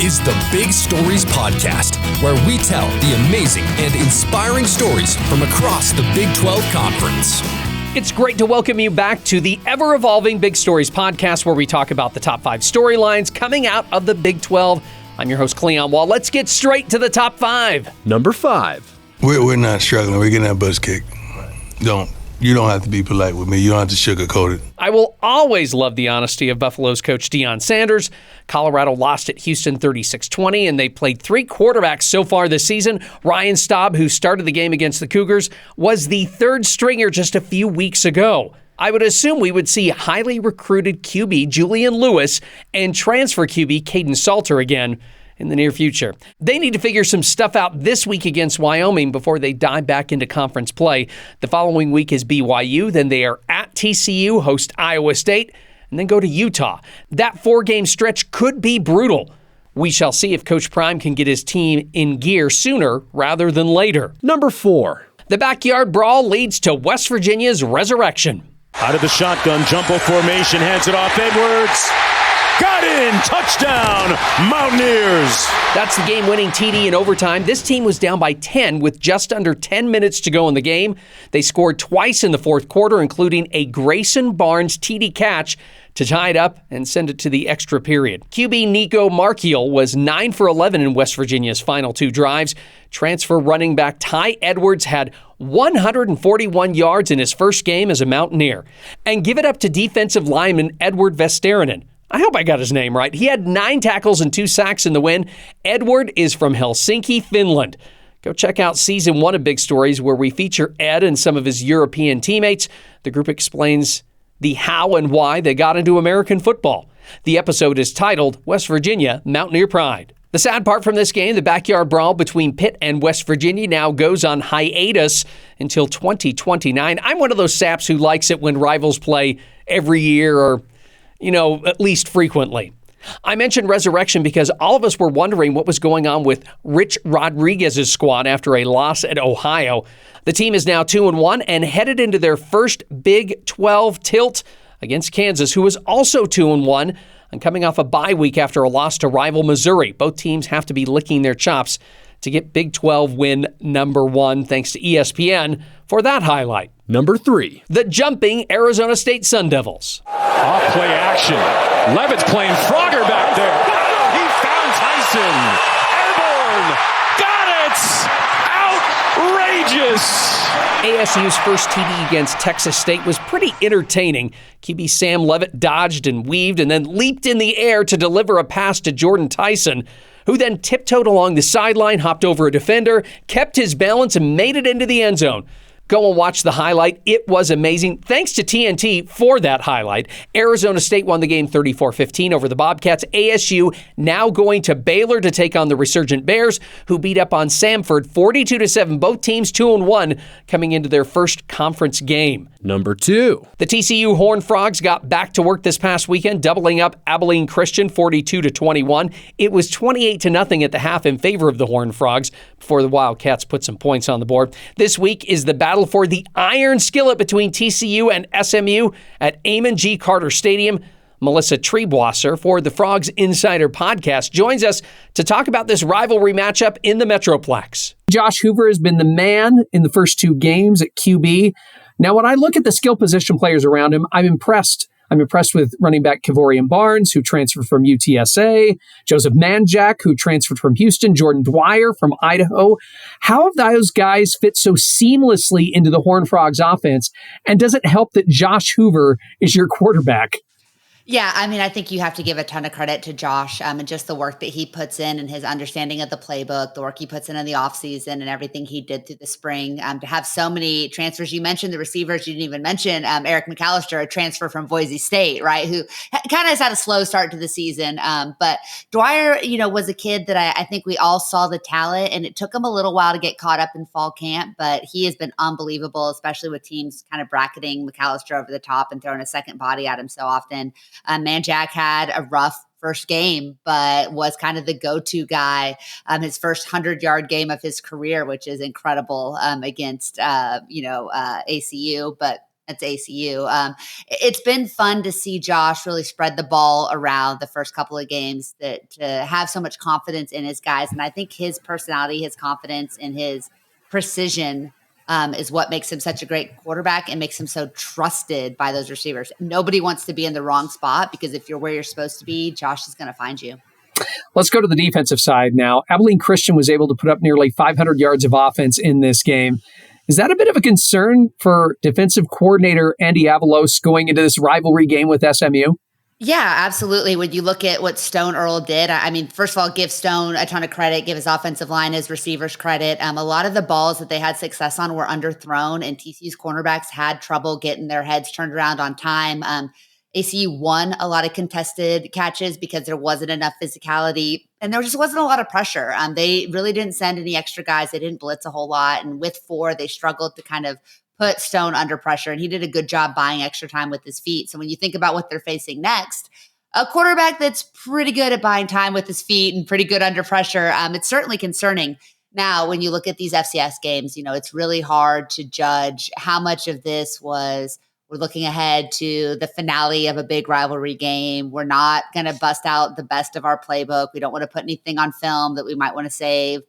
is the Big Stories Podcast, where we tell the amazing and inspiring stories from across the Big 12 Conference. It's great to welcome you back to the ever-evolving Big Stories Podcast, where we talk about the top 5 storylines coming out of the Big 12. I'm your host, Cleon Wall. Let's get straight to the top 5. Number 5. We're not struggling. We're getting our butts kicked. You don't have to be polite with me. You don't have to sugarcoat it. I will always love the honesty of Buffalo's coach Deion Sanders. Colorado lost at Houston 36-20, and they played 3 quarterbacks so far this season. Ryan Staub, who started the game against the Cougars, was the 3rd stringer just a few weeks ago. I would assume we would see highly recruited QB Julian Lewis and transfer QB Caden Salter again in the near future. They need to figure some stuff out this week against Wyoming before they dive back into conference play. The following week is BYU, then they are at TCU, host Iowa State, and then go to Utah. That 4-game stretch could be brutal. We shall see if Coach Prime can get his team in gear sooner rather than later. Number 4. The backyard brawl leads to West Virginia's resurrection. Out of the shotgun, jumbo formation, hands it off Edwards. Got in! Touchdown! Mountaineers! That's the game-winning TD in overtime. This team was down by 10 with just under 10 minutes to go in the game. They scored twice in the fourth quarter, including a Grayson Barnes TD catch to tie it up and send it to the extra period. QB Nico Markiel was 9 for 11 in West Virginia's final 2 drives. Transfer running back Ty Edwards had 141 yards in his first game as a Mountaineer. And give it up to defensive lineman Edward Vesterinen. I hope I got his name right. He had 9 tackles and 2 sacks in the win. Edward is from Helsinki, Finland. Go check out Season 1 of Big Stories, where we feature Ed and some of his European teammates. The group explains the how and why they got into American football. The episode is titled West Virginia Mountaineer Pride. The sad part from this game, the backyard brawl between Pitt and West Virginia now goes on hiatus until 2029. I'm one of those saps who likes it when rivals play every year or at least frequently. I mentioned resurrection because all of us were wondering what was going on with Rich Rodriguez's squad after a loss at Ohio. The team is now 2-1 and headed into their first Big 12 tilt against Kansas, who was also 2-1 and coming off a bye week after a loss to rival Missouri. Both teams have to be licking their chops to get Big 12 win number 1, thanks to ESPN for that highlight. Number 3. The jumping Arizona State Sun Devils. Off play action. Levitt's playing Frogger back there. He found Tyson. Airborne. Got it. Outrageous. ASU's first TD against Texas State was pretty entertaining. QB Sam Levitt dodged and weaved and then leaped in the air to deliver a pass to Jordan Tyson, who then tiptoed along the sideline, hopped over a defender, kept his balance, and made it into the end zone. Go and watch the highlight. It was amazing. Thanks to TNT for that highlight. Arizona State won the game 34-15 over the Bobcats. ASU now going to Baylor to take on the resurgent Bears, who beat up on Samford 42-7. Both teams 2-1 coming into their first conference game. Number 2. The TCU Horned Frogs got back to work this past weekend, doubling up Abilene Christian 42-21. It was 28-0 at the half in favor of the Horned Frogs before the Wildcats put some points on the board. This week is the battle for the Iron Skillet between TCU and SMU at Amon G. Carter Stadium. Melissa Triebwasser for the Frogs Insider Podcast joins us to talk about this rivalry matchup in the Metroplex. Josh Hoover has been the man in the first 2 games at QB. Now, when I look at the skill position players around him, I'm impressed. I'm impressed with running back Kevorian Barnes, who transferred from UTSA, Joseph Manjack, who transferred from Houston, Jordan Dwyer from Idaho. How have those guys fit so seamlessly into the Horned Frogs offense? And does it help that Josh Hoover is your quarterback? Yeah, I mean, I think you have to give a ton of credit to Josh and just the work that he puts in and his understanding of the playbook, the work he puts in the offseason and everything he did through the spring. To have so many transfers. You mentioned the receivers. You didn't even mention Eric McAllister, a transfer from Boise State, right, who kind of has had a slow start to the season. But Dwyer, was a kid that I think we all saw the talent, and it took him a little while to get caught up in fall camp, but he has been unbelievable, especially with teams kind of bracketing McAllister over the top and throwing a second body at him so often. Manjack had a rough first game, but was kind of the go-to guy. His first 100-yard game of his career, which is incredible against, ACU. But That's ACU. It's been fun to see Josh really spread the ball around the first couple of games, to have so much confidence in his guys. And I think his personality, his confidence, and his precision is what makes him such a great quarterback and makes him so trusted by those receivers. Nobody wants to be in the wrong spot, because if you're where you're supposed to be, Josh is going to find you. Let's go to the defensive side now. Abilene Christian was able to put up nearly 500 yards of offense in this game. Is that a bit of a concern for defensive coordinator Andy Avalos going into this rivalry game with SMU? Yeah, absolutely. When you look at what Stone Earl did, I mean, first of all, give Stone a ton of credit, give his offensive line, his receivers credit. A lot of the balls that they had success on were underthrown, and TCU's cornerbacks had trouble getting their heads turned around on time. ACU won a lot of contested catches because there wasn't enough physicality, and there just wasn't a lot of pressure. They really didn't send any extra guys. They didn't blitz a whole lot. And with 4, they struggled to kind of put Stone under pressure, and he did a good job buying extra time with his feet. So when you think about what they're facing next, a quarterback that's pretty good at buying time with his feet and pretty good under pressure, it's certainly concerning. Now, when you look at these FCS games, it's really hard to judge how much of this was, we're looking ahead to the finale of a big rivalry game. We're not going to bust out the best of our playbook. We don't want to put anything on film that we might want to save.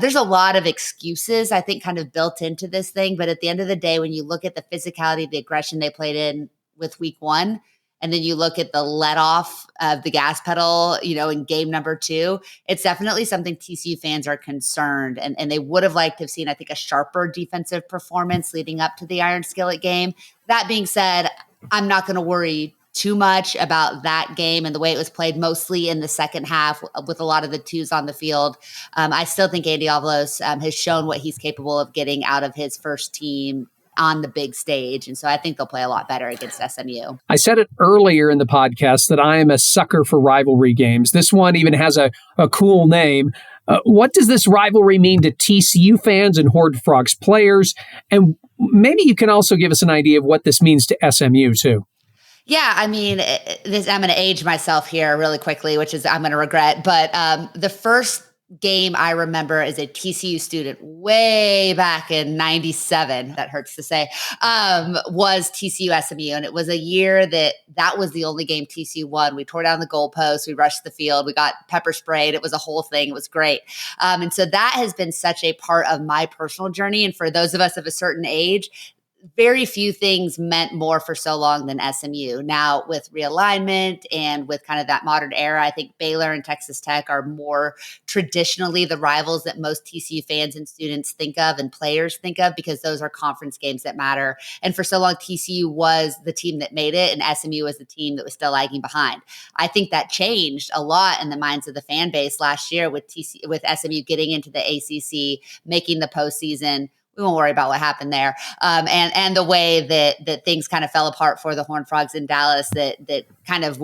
There's a lot of excuses, I think, kind of built into this thing. But at the end of the day, when you look at the physicality, the aggression they played in with week 1, and then you look at the let off of the gas pedal, in game number 2, it's definitely something TCU fans are concerned. And they would have liked to have seen, I think, a sharper defensive performance leading up to the Iron Skillet game. That being said, I'm not going to worry too much about that game and the way it was played, mostly in the second half with a lot of the 2s on the field. I still think Andy Avalos has shown what he's capable of getting out of his first team on the big stage. And so I think they'll play a lot better against SMU. I said it earlier in the podcast that I am a sucker for rivalry games. This one even has a cool name. What does this rivalry mean to TCU fans and Horned Frogs players? And maybe you can also give us an idea of what this means to SMU too. Yeah, I mean, I'm going to age myself here really quickly, which is I'm going to regret. But the first game I remember as a TCU student way back in 97, that hurts to say, was TCU SMU. And it was a year that was the only game TCU won. We tore down the goalposts. We rushed the field. We got pepper sprayed. It was a whole thing. It was great. And so that has been such a part of my personal journey. And for those of us of a certain age, very few things meant more for so long than SMU. Now, with realignment and with kind of that modern era, I think Baylor and Texas Tech are more traditionally the rivals that most TCU fans and students think of and players think of, because those are conference games that matter. And for so long, TCU was the team that made it, and SMU was the team that was still lagging behind. I think that changed a lot in the minds of the fan base last year with SMU getting into the ACC, making the postseason. We won't worry about what happened there. And the way that things kind of fell apart for the Horned Frogs in Dallas, that kind of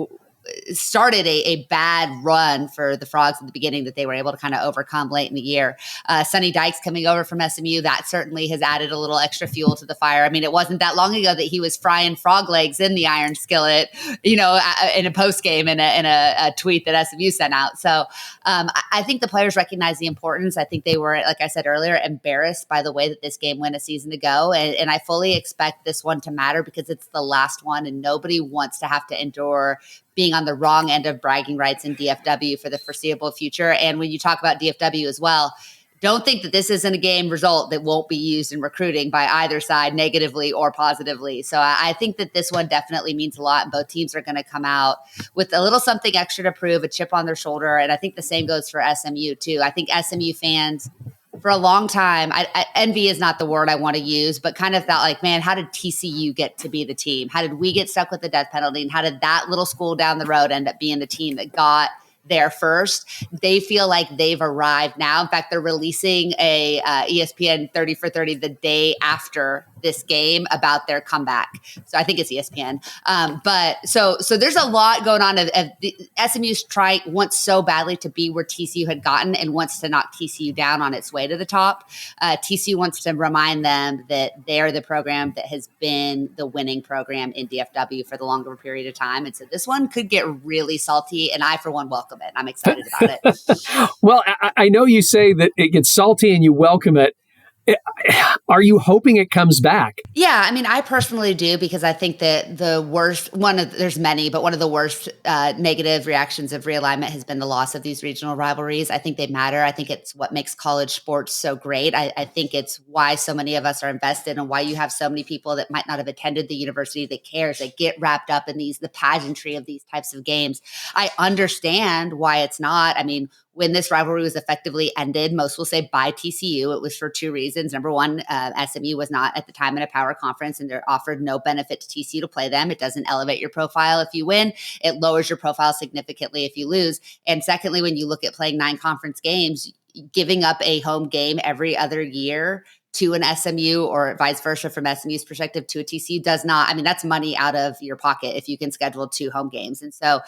started a bad run for the Frogs at the beginning that they were able to kind of overcome late in the year. Sonny Dykes coming over from SMU, that certainly has added a little extra fuel to the fire. I mean, it wasn't that long ago that he was frying frog legs in the Iron Skillet, in a post game in a tweet that SMU sent out. So I think the players recognize the importance. I think they were, like I said earlier, embarrassed by the way that this game went a season ago. And I fully expect this one to matter because it's the last one, and nobody wants to have to endure being on the wrong end of bragging rights in DFW for the foreseeable future. And when you talk about DFW as well, don't think that this isn't a game result that won't be used in recruiting by either side, negatively or positively. So I think that this one definitely means a lot, and both teams are going to come out with a little something extra to prove, a chip on their shoulder. And I think the same goes for SMU too. I think SMU fans, for a long time, envy is not the word I want to use, but kind of felt like, man, how did TCU get to be the team? How did we get stuck with the death penalty? And how did that little school down the road end up being the team that got there first? They feel like they've arrived now. In fact, they're releasing a ESPN 30 for 30 the day after this game about their comeback. So I think it's ESPN. But so there's a lot going on. Of the SMU's wants so badly to be where TCU had gotten and wants to knock TCU down on its way to the top. TCU wants to remind them that they're the program that has been the winning program in DFW for the longer period of time. And so this one could get really salty, and I, for one, welcome it. I'm excited about it. Well, I know you say that it gets salty and you welcome it. Are you hoping it comes back? Yeah, I mean, I personally do, because I think that there's many, but one of the worst negative reactions of realignment has been the loss of these regional rivalries. I think they matter. I think it's what makes college sports so great. I think it's why so many of us are invested, and why you have so many people that might not have attended the university that cares, that get wrapped up in the pageantry of these types of games. I understand why it's not. I mean, when this rivalry was effectively ended, most will say by TCU, it was for two reasons. Number one, SMU was not at the time in a power conference, and they're offered no benefit to TCU to play them. It doesn't elevate your profile if you win. It lowers your profile significantly if you lose. And secondly, when you look at playing 9 conference games, giving up a home game every other year to an SMU, or vice versa from SMU's perspective to a TCU, does not, I mean, that's money out of your pocket if you can schedule 2 home games. And so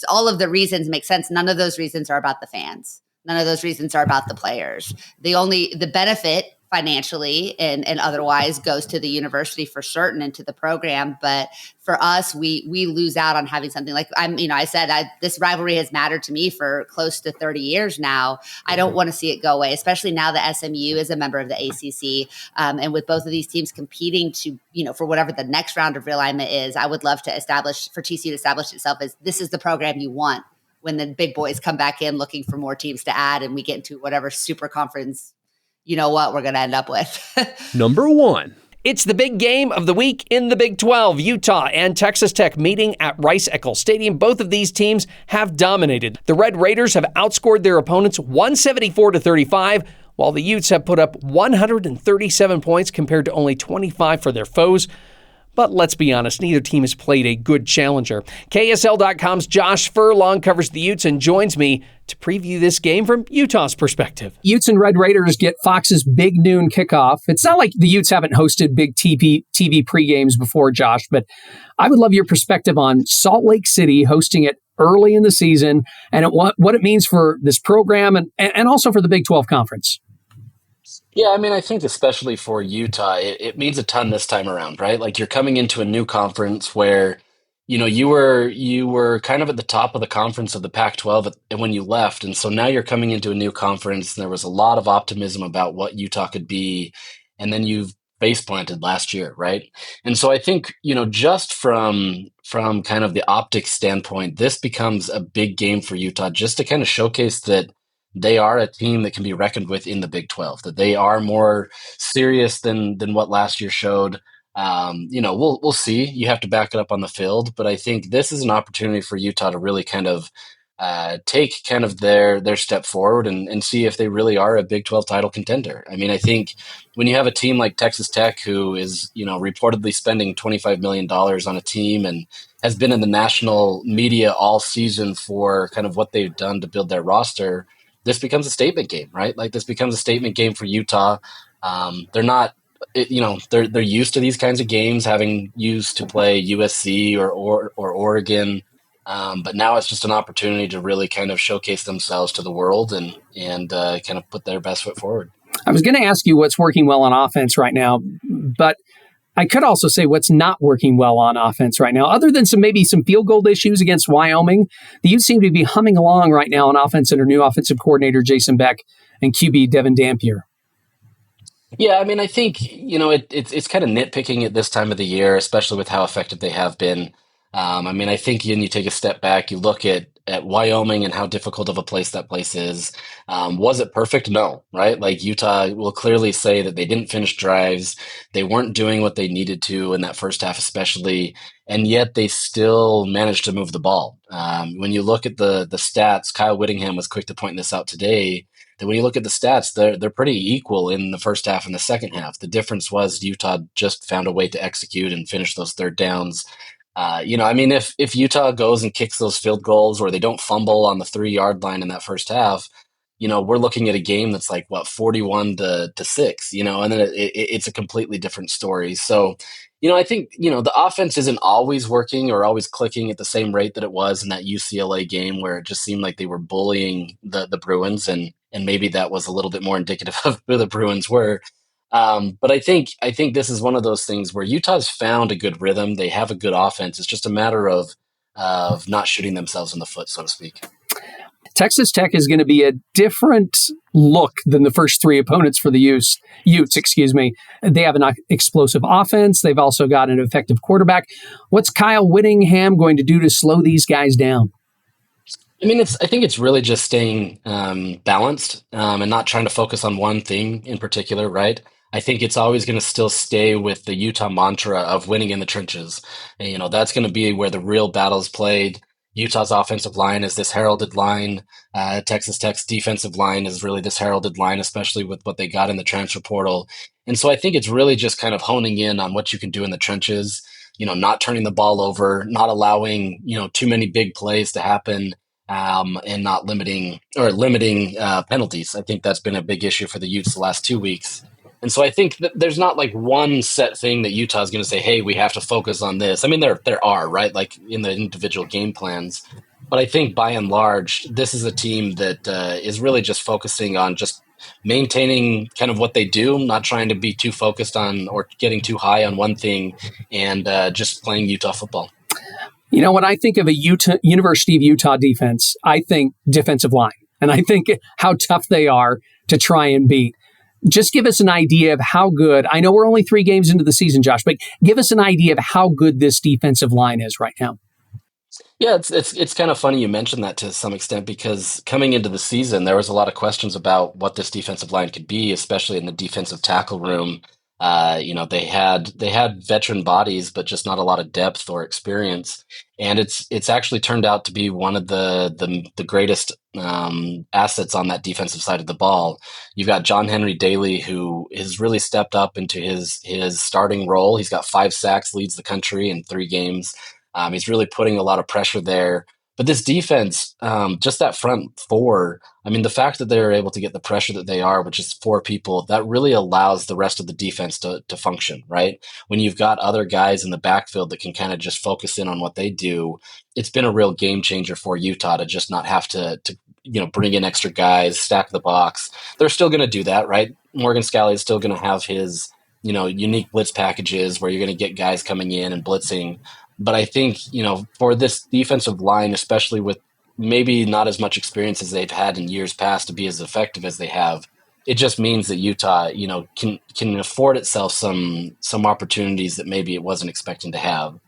all of the reasons make sense. None of those reasons are about the fans. None of those reasons are about the players. The benefit financially and otherwise goes to the university for certain, and to the program. But for us, we lose out on having something like, I said, this rivalry has mattered to me for close to 30 years now. I don't want to see it go away, especially now that SMU is a member of the ACC. And with both of these teams competing to, for whatever the next round of realignment is, I would love for TCU to establish itself as this is the program you want when the big boys come back in looking for more teams to add, and we get into whatever super conference, we're going to end up with. Number 1. It's the big game of the week in the Big 12. Utah and Texas Tech meeting at Rice-Eccles Stadium. Both of these teams have dominated. The Red Raiders have outscored their opponents 174-35, while the Utes have put up 137 points compared to only 25 for their foes. But let's be honest, neither team has played a good challenger. KSL.com's Josh Furlong covers the Utes and joins me to preview this game from Utah's perspective. Utes and Red Raiders get Fox's big noon kickoff. It's not like the Utes haven't hosted big TV pregames before, Josh, but I would love your perspective on Salt Lake City hosting it early in the season, and what it means for this program and also for the Big 12 Conference. Yeah, I mean, I think especially for Utah, it means a ton this time around, right? Like, you're coming into a new conference where, you were kind of at the top of the conference of the Pac-12 when you left. And so now you're coming into a new conference, and there was a lot of optimism about what Utah could be. And then you've face planted last year, right? And so I think, just from kind of the optics standpoint, this becomes a big game for Utah, just to kind of showcase that they are a team that can be reckoned with in the Big 12, that they are more serious than what last year showed. We'll see. You have to back it up on the field, but I think this is an opportunity for Utah to really kind of take kind of their step forward and see if they really are a Big 12 title contender. I mean, I think when you have a team like Texas Tech, who is, reportedly spending $25 million on a team and has been in the national media all season for kind of what they've done to build their roster, this becomes a statement game, right? Like, this becomes a statement game for Utah. They're not, they're used to these kinds of games, having used to play USC or Oregon. But now it's just an opportunity to really kind of showcase themselves to the world and kind of put their best foot forward. I was going to ask you what's working well on offense right now, but I could also say what's not working well on offense right now. Other than maybe some field goal issues against Wyoming, the Utes seem to be humming along right now on offense under new offensive coordinator Jason Beck and QB Devin Dampier. Yeah, I mean, I think, it's kind of nitpicking at this time of the year, especially with how effective they have been. I think when you take a step back, you look at Wyoming and how difficult of a place that place is. Was it perfect? No, right? Like, Utah will clearly say that they didn't finish drives. They weren't doing what they needed to in that first half, especially, and yet they still managed to move the ball. When you look at the stats, Kyle Whittingham was quick to point this out today, that when you look at the stats, they're pretty equal in the first half and the second half. The difference was Utah just found a way to execute and finish those third downs. If Utah goes and kicks those field goals, or they don't fumble on the 3-yard line in that first half, we're looking at a game that's like 41-6, and then it's a completely different story. So, I think, the offense isn't always working or always clicking at the same rate that it was in that UCLA game, where it just seemed like they were bullying the Bruins, and maybe that was a little bit more indicative of who the Bruins were. But I think this is one of those things where Utah's found a good rhythm. They have a good offense. It's just a matter of not shooting themselves in the foot, so to speak. Texas Tech is going to be a different look than the first three opponents for the Utes. They have an explosive offense. They've also got an effective quarterback. What's Kyle Whittingham going to do to slow these guys down? I mean, I think it's really just staying balanced and not trying to focus on one thing in particular, right? I think it's always going to still stay with the Utah mantra of winning in the trenches. And, that's going to be where the real battle is played. Utah's offensive line is this heralded line. Texas Tech's defensive line is really this heralded line, especially with what they got in the transfer portal. And so I think it's really just kind of honing in on what you can do in the trenches, not turning the ball over, not allowing, too many big plays to happen, and not limiting penalties. I think that's been a big issue for the Utes the last 2 weeks. And so I think that there's not like one set thing that Utah is going to say, hey, we have to focus on this. I mean, there are, right? Like in the individual game plans. But I think by and large, this is a team that is really just focusing on just maintaining kind of what they do, not trying to be too focused on or getting too high on one thing, and just playing Utah football. When I think of a University of Utah defense, I think defensive line. And I think how tough they are to try and beat. Just give us an idea of how good. I know we're only 3 games into the season, Josh, but give us an idea of how good this defensive line is right now. Yeah, it's kind of funny you mentioned that to some extent, because coming into the season, there was a lot of questions about what this defensive line could be, especially in the defensive tackle room. They had veteran bodies, but just not a lot of depth or experience. And it's actually turned out to be one of the greatest assets on that defensive side of the ball. You've got John Henry Daly, who has really stepped up into his starting role. He's got 5 sacks, leads the country in 3 games. He's really putting a lot of pressure there. But this defense, just that front 4, I mean, the fact that they're able to get the pressure that they are, which is 4 people, that really allows the rest of the defense to function, right? When you've got other guys in the backfield that can kind of just focus in on what they do, it's been a real game changer for Utah to just not have to bring in extra guys, stack the box. They're still going to do that, right? Morgan Scalley is still going to have his, unique blitz packages where you're going to get guys coming in and blitzing. But I think, for this defensive line, especially with maybe not as much experience as they've had in years past to be as effective as they have, it just means that Utah, can afford itself some opportunities that maybe it wasn't expecting to have.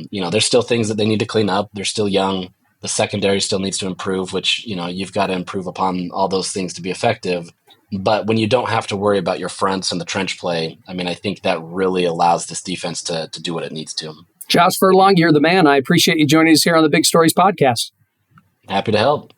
There's still things that they need to clean up. They're still young. The secondary still needs to improve, which, you've got to improve upon all those things to be effective. But when you don't have to worry about your fronts and the trench play, I mean, I think that really allows this defense to do what it needs to. Josh Furlong, you're the man. I appreciate you joining us here on the Big Stories podcast. Happy to help.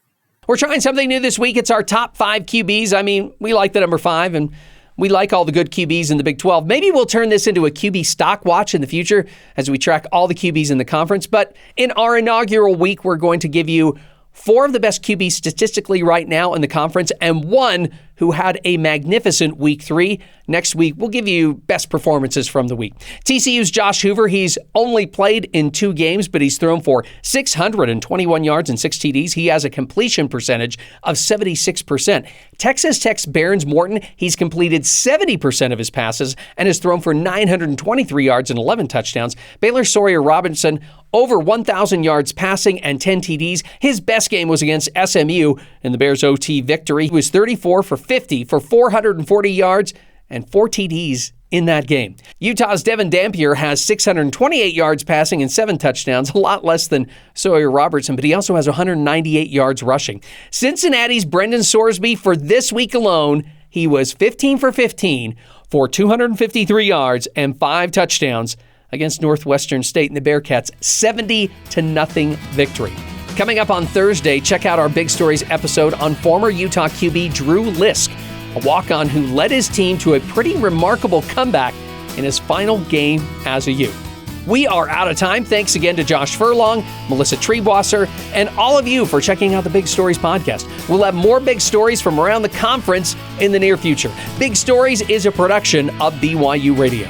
We're trying something new this week. It's our top 5 QBs. I mean, we like the number 5, and we like all the good QBs in the Big 12. Maybe we'll turn this into a QB stock watch in the future as we track all the QBs in the conference. But in our inaugural week, we're going to give you 4 of the best QBs statistically right now in the conference, and 1 who had a magnificent week 3. Next week, we'll give you best performances from the week. TCU's Josh Hoover, he's only played in 2 games, but he's thrown for 621 yards and 6 TDs. He has a completion percentage of 76%. Texas Tech's Barnes Morton, he's completed 70% of his passes and has thrown for 923 yards and 11 touchdowns. Baylor Sawyer Robinson, over 1,000 yards passing and 10 TDs. His best game was against SMU in the Bears' OT victory. He was 34 for 50 for 440 yards and 4 TDs in that game. Utah's Devin Dampier has 628 yards passing and 7 touchdowns, a lot less than Sawyer Robertson, but he also has 198 yards rushing. Cincinnati's Brendan Sorsby, for this week alone, he was 15 for 15 for 253 yards and 5 touchdowns against Northwestern State in the Bearcats' 70-0 victory. Coming up on Thursday, check out our Big Stories episode on former Utah QB Drew Lisk, a walk-on who led his team to a pretty remarkable comeback in his final game as a Ute. We are out of time. Thanks again to Josh Furlong, Melissa Triebwasser, and all of you for checking out the Big Stories podcast. We'll have more big stories from around the conference in the near future. Big Stories is a production of BYU Radio.